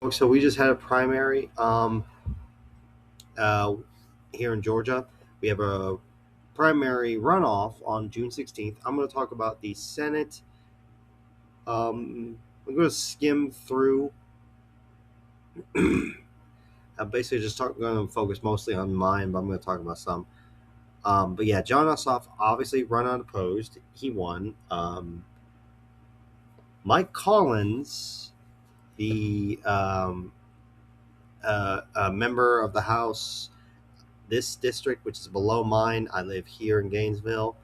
So we just had a primary uh, here in Georgia. We have a primary runoff on June 16th. I'm going to talk about the Senate. I'm going to skim through. I'm basically just going to focus mostly on mine, but I'm going to talk about some. But yeah, John Ossoff obviously run unopposed. He won. Mike Collins, the a member of the House, this district, which is below mine. I live here in Gainesville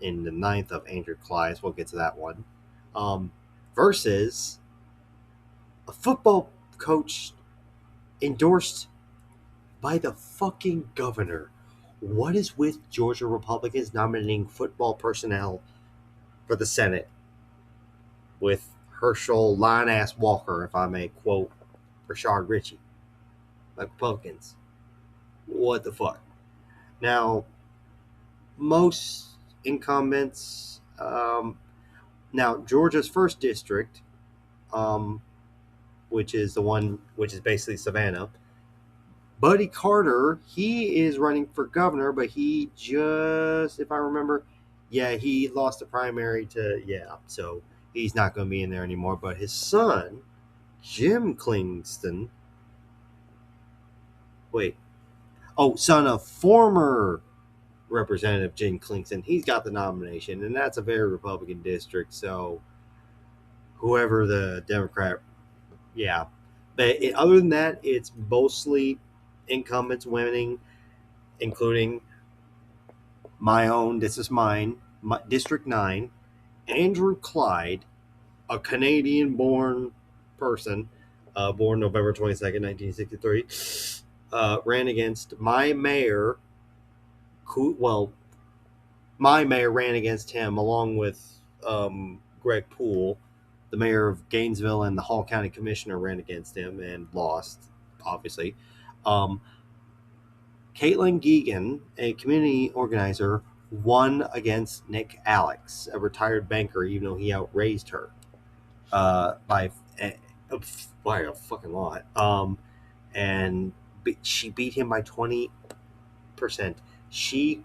in the ninth of Andrew Clyde. We'll get to that one. Um, versus a football coach endorsed by the fucking governor. What is with Georgia Republicans nominating football personnel for the Senate with Herschel Line Ass Walker, if I may quote Rashard Ritchie, like Republicans? What the fuck? Now, most incumbents, now Georgia's first district, um, which is the one which is basically Savannah. Buddy Carter, he is running for governor, but he just, if I remember, yeah, he lost the primary to, yeah, so he's not going to be in there anymore. But his son, Jim Klingston, wait, oh, son of former Representative Jim Klingston, he's got the nomination, and that's a very Republican district. So whoever the Democrat, yeah. But other than that, it's mostly incumbents winning, including my own, this is mine, District 9, Andrew Clyde, a Canadian born person, born November 22nd, 1963, ran against my mayor. Well, my mayor ran against him along with Greg Poole. The mayor of Gainesville and the Hall County Commissioner ran against him and lost, obviously. Um, Caitlyn Gegen, a community organizer, won against Nick Alex, a retired banker, even though he outraised her by by a fucking lot. And she beat him by 20%. She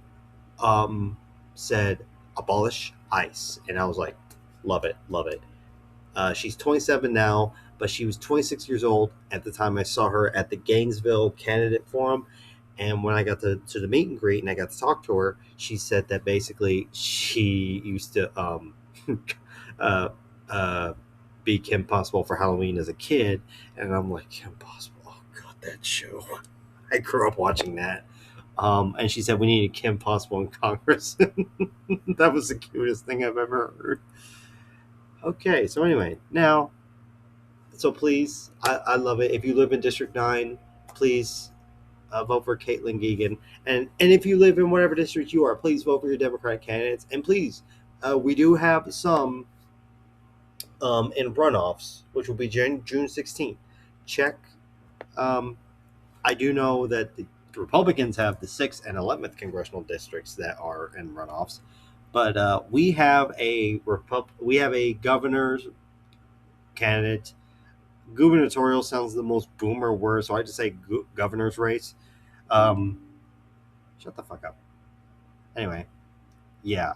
said, abolish ICE. And I was like, love it, love it. She's 27 now, but she was 26 years old at the time I saw her at the Gainesville Candidate Forum. And when I got to the meet and greet and I got to talk to her, she said that basically she used to uh, uh, be Kim Possible for Halloween as a kid. And I'm like, Kim Possible, oh God, that show. I grew up watching that. And she said we needed Kim Possible in Congress. That was the cutest thing I've ever heard. Okay, so anyway, now, so please, I love it. If you live in District 9, please vote for Caitlyn Gegen. And if you live in whatever district you are, please vote for your Democratic candidates. And please, we do have some in runoffs, which will be June 16th. Check. Um, I do know that the Republicans have the 6th and 11th congressional districts that are in runoffs. But we have a governor's candidate. Gubernatorial sounds the most boomer word, so I just say governor's race. Um, Shut the fuck up. Anyway, yeah,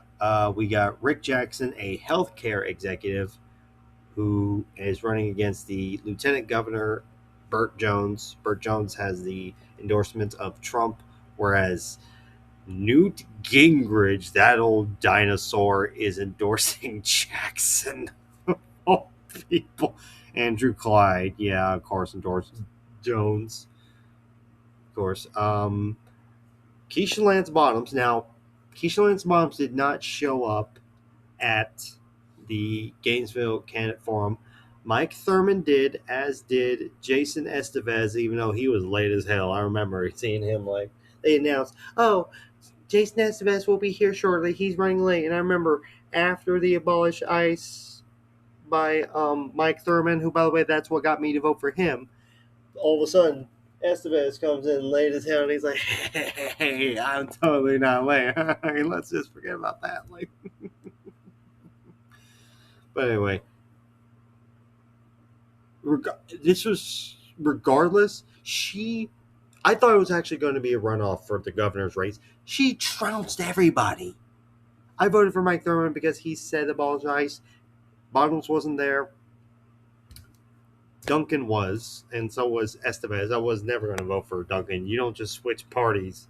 we got Rick Jackson, a healthcare executive, who is running against the Lieutenant Governor Burt Jones. Burt Jones has the endorsement of Trump, whereas Newt Gingrich, that old dinosaur, is endorsing Jackson. Oh, people. Andrew Clyde, yeah, of course, endorsed Jones, of course. Keisha Lance Bottoms. Now, Keisha Lance Bottoms did not show up at the Gainesville Candidate Forum. Mike Thurman did, as did Jason Estevez, even though he was late as hell. I remember seeing him like they announced, oh, Jason Estevez will be here shortly. He's running late. And I remember after the Abolish ICE by Mike Thurman, who, by the way, that's what got me to vote for him. All of a sudden, Estevez comes in late as hell, and he's like, "Hey, I'm totally not late. Let's just forget about that." Like, but anyway, This was regardless. I thought it was actually going to be a runoff for the governor's race. She trounced everybody. I voted for Mike Thurman because he said abolish ICE. Bottoms wasn't there. Duncan was, and so was Estevez. I was never going to vote for Duncan. You don't just switch parties.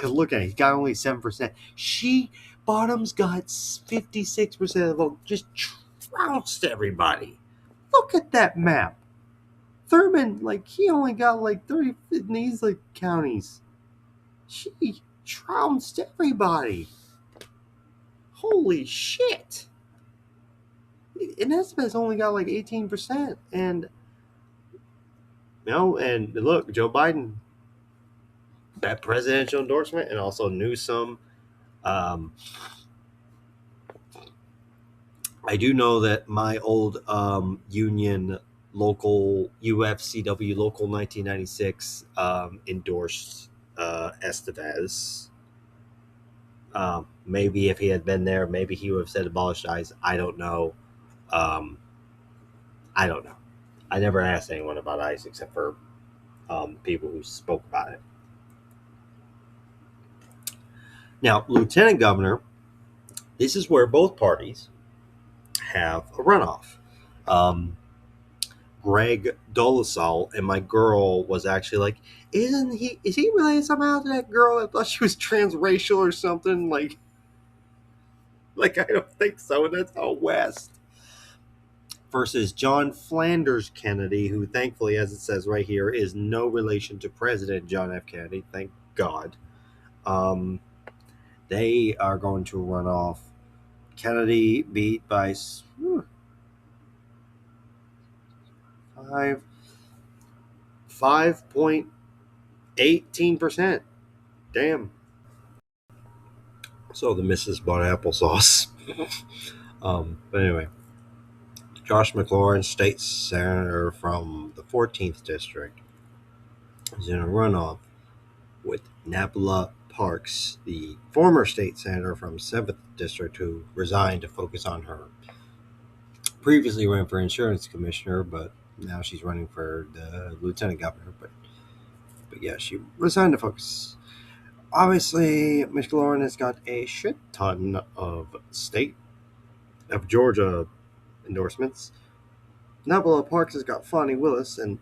Look at it. He got only 7%. Bottoms got 56% of the vote. Just trounced everybody. Look at that map. Thurman, he only got 30 in these counties. She trounced everybody. Holy shit. And Estevez only got 18%. And and look, Joe Biden, that presidential endorsement, and also Newsom. I do know that my old union local UFCW local 1996 endorsed Estevez. Maybe if he had been there, maybe he would have said abolish ICE. I don't know. I don't know. I never asked anyone about ICE except for people who spoke about it. Now, lieutenant governor, this is where both parties have a runoff. Greg Dolezal and my girl was actually like, is he related somehow to that girl? I thought she was transracial or something. I don't think so. And that's out west. Versus John Flanders Kennedy, who thankfully, as it says right here, is no relation to President John F. Kennedy. Thank God. They are going to run off. Kennedy beat by 5.18%. Damn. So the missus bought applesauce. But anyway, Josh McLaurin, state senator from the 14th district, is in a runoff with Nabila Parks, the former state senator from 7th district who resigned to focus on her. Previously ran for insurance commissioner, but now she's running for the lieutenant governor. But yeah, she resigned to focus. Obviously, McLaurin has got a shit ton of Georgia endorsements. Nabila Parks has got Fonnie Willis and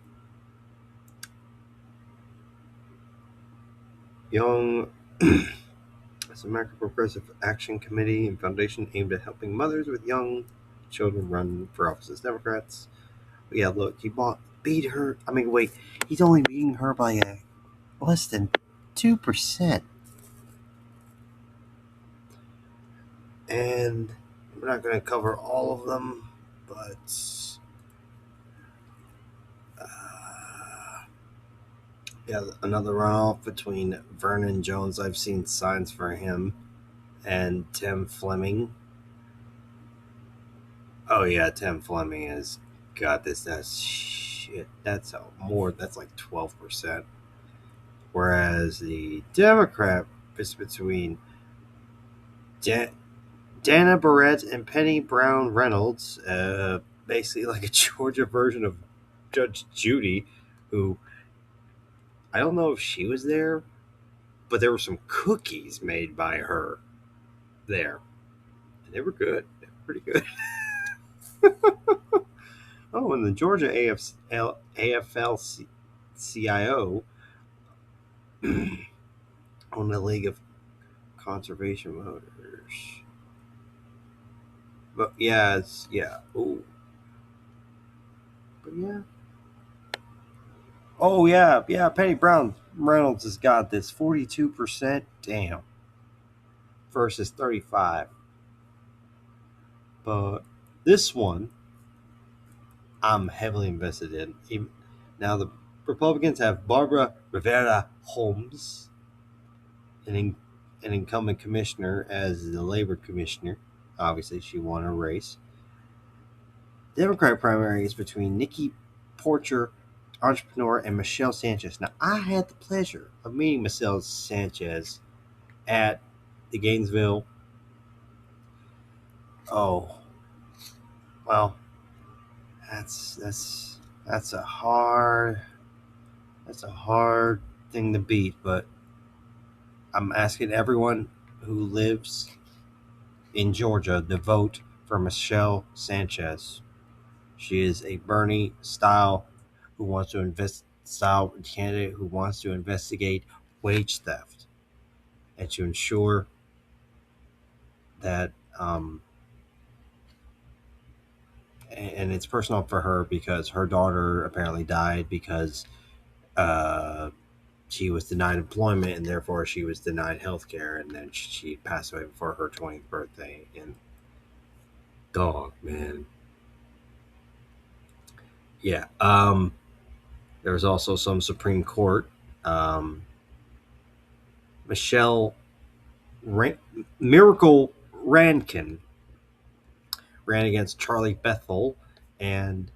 Young. It's American Progressive Action Committee and Foundation aimed at helping mothers with young children run for office as Democrats. But yeah, look, beat her. I mean, wait, he's only beating her by less than 2%. And we're not going to cover all of them, but yeah, another runoff between Vernon Jones. I've seen signs for him, and Tim Fleming. Oh yeah, Tim Fleming has got this. That's shit. That's more. That's 12%. Whereas the Democrat is between Dana Barrett and Penny Brown Reynolds, basically like a Georgia version of Judge Judy, who I don't know if she was there, but there were some cookies made by her there. And they were good. They were pretty good. Oh, and the Georgia AFL-CIO on the League of Conservation Voters. But yeah, Ooh. But yeah. Oh yeah. Penny Brown Reynolds has got this 42%. Damn. Versus 35. But this one, I'm heavily invested in. Now the Republicans have Barbara Rivera Holmes, an incumbent commissioner, as the labor commissioner. Obviously, she won her race. The Democratic primary is between Nikki Porcher, entrepreneur, and Michelle Sanchez. Now, I had the pleasure of meeting Michelle Sanchez at the Gainesville. Oh, well, that's That's a hard. That's a hard thing to beat, but I'm asking everyone who lives in Georgia to vote for Michelle Sanchez. She is a Bernie style who wants to invest style candidate who wants to investigate wage theft and to ensure that and it's personal for her because her daughter apparently died because uh, she was denied employment and therefore she was denied health care and then she passed away before her 20th birthday. And dog, man. Yeah. There was also some Supreme Court. Um, Michelle Ran- Miracle Rankin ran against Charlie Bethel, and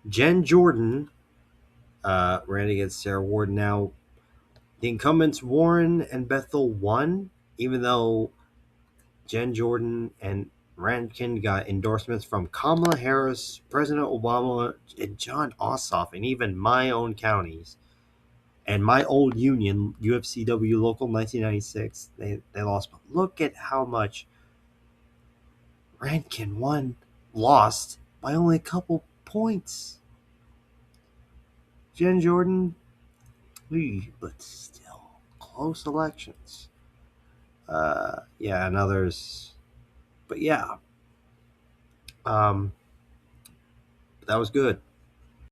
Jen Jordan ran against Sarah Ward. Now, the incumbents Warren and Bethel won, even though Jen Jordan and Rankin got endorsements from Kamala Harris, President Obama, and John Ossoff, and even my own counties. And my old union, UFCW Local 1996, they lost. But look at how much Rankin lost by only a couple points. Jen Jordan, but still close elections. Yeah, and others. But yeah, that was good.